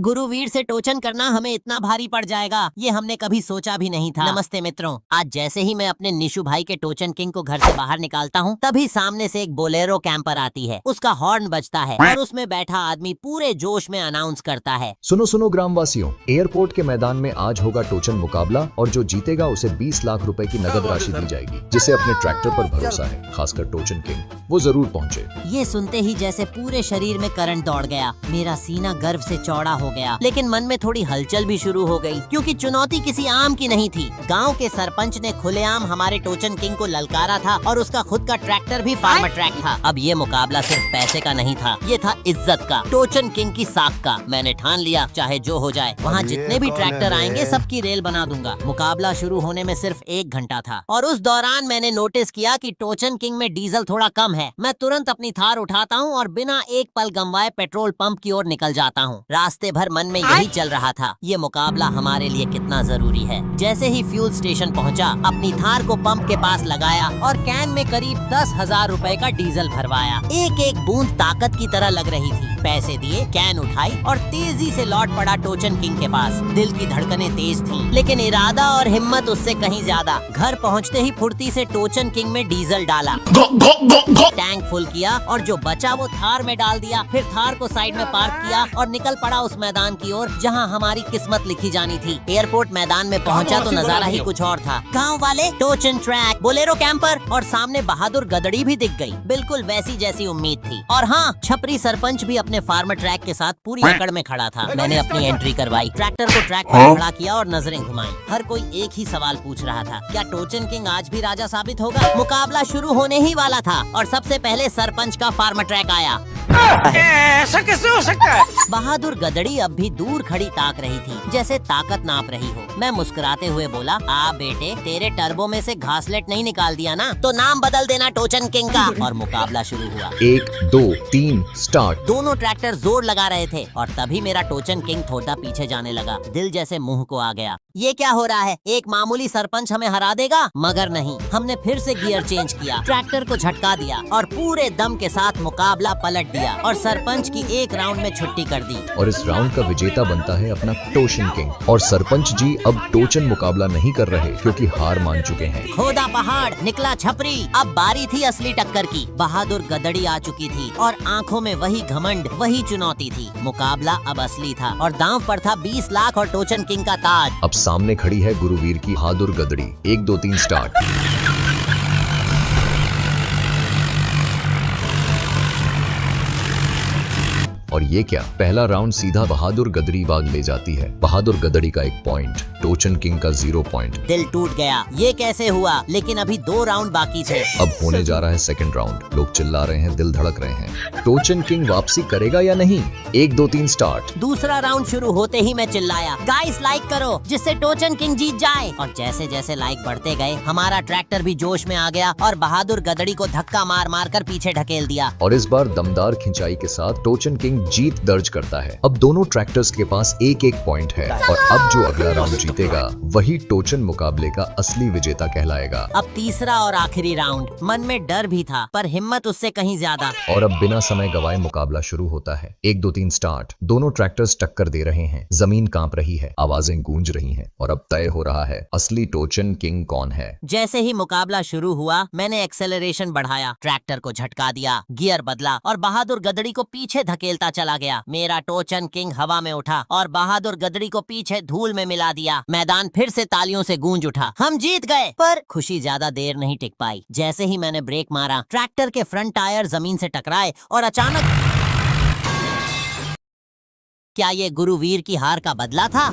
गुरुवीर से टोचन करना हमें इतना भारी पड़ जाएगा, ये हमने कभी सोचा भी नहीं था। नमस्ते मित्रों, आज जैसे ही मैं अपने निशु भाई के टोचन किंग को घर से बाहर निकालता हूँ, तभी सामने से एक बोलेरो कैंपर आती है। उसका हॉर्न बजता है और उसमें बैठा आदमी पूरे जोश में अनाउंस करता है, सुनो सुनो ग्रामवासियों, एयरपोर्ट के मैदान में आज होगा टोचन मुकाबला और जो जीतेगा उसे 20 लाख रुपए की नगद राशि दी जाएगी। जिसे अपने ट्रैक्टर पर भरोसा है, खासकर टोचन किंग, वो जरूर पहुँचे। ये सुनते ही जैसे पूरे शरीर में करंट दौड़ गया। मेरा सीना गर्व से चौड़ा हो गया, लेकिन मन में थोड़ी हलचल भी शुरू हो गई, क्योंकि चुनौती किसी आम की नहीं थी। गांव के सरपंच ने खुलेआम हमारे टोचन किंग को ललकारा था और उसका खुद का ट्रैक्टर भी फार्मर ट्रैक था। अब ये मुकाबला सिर्फ पैसे का नहीं था, ये था इज्जत का, टोचन किंग की साख का। मैंने ठान लिया, चाहे जो हो जाए, वहाँ जितने भी ट्रैक्टर आएंगे सबकी रेल बना दूंगा। मुकाबला शुरू होने में सिर्फ 1 घंटा था और उस दौरान मैंने नोटिस किया कि टोचन किंग में डीजल थोड़ा कम है। मैं तुरंत अपनी थार उठाता हूँ और बिना एक पल गंवाए पेट्रोल पंप की ओर निकल जाता हूँ। रास्ते भर मन में यही चल रहा था, ये मुकाबला हमारे लिए कितना जरूरी है। जैसे ही फ्यूल स्टेशन पहुँचा, अपनी थार को पंप के पास लगाया और कैन में करीब 10,000 रुपए का डीजल भरवाया। एक एक बूंद ताकत की तरह लग रही थी। पैसे दिए, कैन उठाई और तेजी से लौट पड़ा टोचन किंग के पास। दिल की धड़कनें तेज थीं, लेकिन इरादा और हिम्मत उससे कहीं ज्यादा। घर पहुंचते ही फुर्ती से टोचन किंग में डीजल डाला, टैंक फुल किया और जो बचा वो थार में डाल दिया। फिर थार को साइड में पार्क किया और निकल पड़ा उस मैदान की ओर जहां हमारी किस्मत लिखी जानी थी। एयरपोर्ट मैदान में पहुंचा तो नजारा ही कुछ और था। गांव वाले, टोचन ट्रैक, बोलेरो कैंपर और सामने बहादुर गदड़ी भी दिख गई, बिल्कुल वैसी जैसी उम्मीद थी। और हाँ, छपरी सरपंच भी अपने फार्मर ट्रैक के साथ पूरी अकड़ में खड़ा था। मैंने अपनी एंट्री करवाई, ट्रैक्टर को ट्रैक पर खड़ा किया और नजरें घुमाई। हर कोई एक ही सवाल पूछ रहा था, क्या टोचन किंग आज भी राजा साबित होगा? मुकाबला शुरू होने ही वाला था और सबसे पहले सरपंच का फार्मर ट्रैक आया। ऐसा कैसे हो सकता है? बहादुर गदड़ी अब भी दूर खड़ी ताक रही थी, जैसे ताकत नाप रही हो। मैं मुस्कुराते हुए बोला, आ बेटे, तेरे टर्बो में से घासलेट नहीं निकाल दिया ना, तो नाम बदल देना टोचन किंग का। और मुकाबला शुरू हुआ। 1, 2, 3 स्टार्ट। दोनों ट्रैक्टर जोर लगा रहे थे और तभी मेरा टोचन किंग थोड़ा पीछे जाने लगा। दिल जैसे मुंह को आ गया। ये क्या हो रहा है? एक मामूली सरपंच हमें हरा देगा? मगर नहीं, हमने फिर से गियर चेंज किया, ट्रैक्टर को झटका दिया और पूरे दम के साथ मुकाबला पलट दिया और सरपंच की एक राउंड में छुट्टी कर दी। और इस राउंड का विजेता बनता है अपना टोचन किंग। और सरपंच जी अब टोचन मुकाबला नहीं कर रहे, क्योंकि हार मान चुके हैं। खोदा पहाड़, निकला छपरी। अब बारी थी असली टक्कर की। बहादुर गदड़ी आ चुकी थी और आंखों में वही घमंड, वही चुनौती थी। मुकाबला अब असली था और दांव पर था 20 लाख और टोचन किंग का ताज। अब सामने खड़ी है गुरुवीर की बहादुर गदड़ी। 1, 2, 3 स्टार्ट। और ये क्या, पहला राउंड सीधा बहादुर गदड़ी बाग ले जाती है। बहादुर गदड़ी का 1 पॉइंट, टोचन किंग का 0 पॉइंट। दिल टूट गया, ये कैसे हुआ? लेकिन अभी 2 राउंड बाकी थे। अब होने जा रहा है सेकंड राउंड। लोग चिल्ला रहे हैं, दिल धड़क रहे हैं। टोचन किंग वापसी करेगा या नहीं? 1, 2, 3 स्टार्ट। दूसरा राउंड शुरू होते ही मैं चिल्लाया, गाइस लाइक करो, जिससे टोचन किंग जीत जाए। और जैसे जैसे लाइक बढ़ते गए, हमारा ट्रैक्टर भी जोश में आ गया और बहादुर गदड़ी को धक्का मार मार कर पीछे ढकेल दिया। और इस बार दमदार खिंचाई के साथ टोचन किंग जीत दर्ज करता है। अब दोनों ट्रैक्टर्स के पास 1-1 पॉइंट है और अब जो अगला राउंड जीतेगा वही टोचन मुकाबले का असली विजेता कहलाएगा। अब तीसरा और आखिरी राउंड। मन में डर भी था, पर हिम्मत उससे कहीं ज्यादा। और अब बिना समय गवाए मुकाबला शुरू होता है। 1, 2, 3 स्टार्ट। दोनों ट्रैक्टर्स टक्कर दे रहे हैं, जमीन कांप रही है, आवाजें गूंज रही हैं और अब तय हो रहा है असली टोचन किंग कौन है। जैसे ही मुकाबला शुरू हुआ, मैंने एक्सेलरेशन बढ़ाया, ट्रैक्टर को झटका दिया, गियर बदला और बहादुर गदड़ी को पीछे धकेलता चला गया। मेरा टोचन किंग हवा में उठा और बहादुर गदड़ी को पीछे धूल में मिला दिया। मैदान फिर से तालियों से गूंज उठा। हम जीत गए। पर खुशी ज्यादा देर नहीं टिक पाई। जैसे ही मैंने ब्रेक मारा, ट्रैक्टर के फ्रंट टायर जमीन से टकराए और अचानक, क्या ये गुरुवीर की हार का बदला था?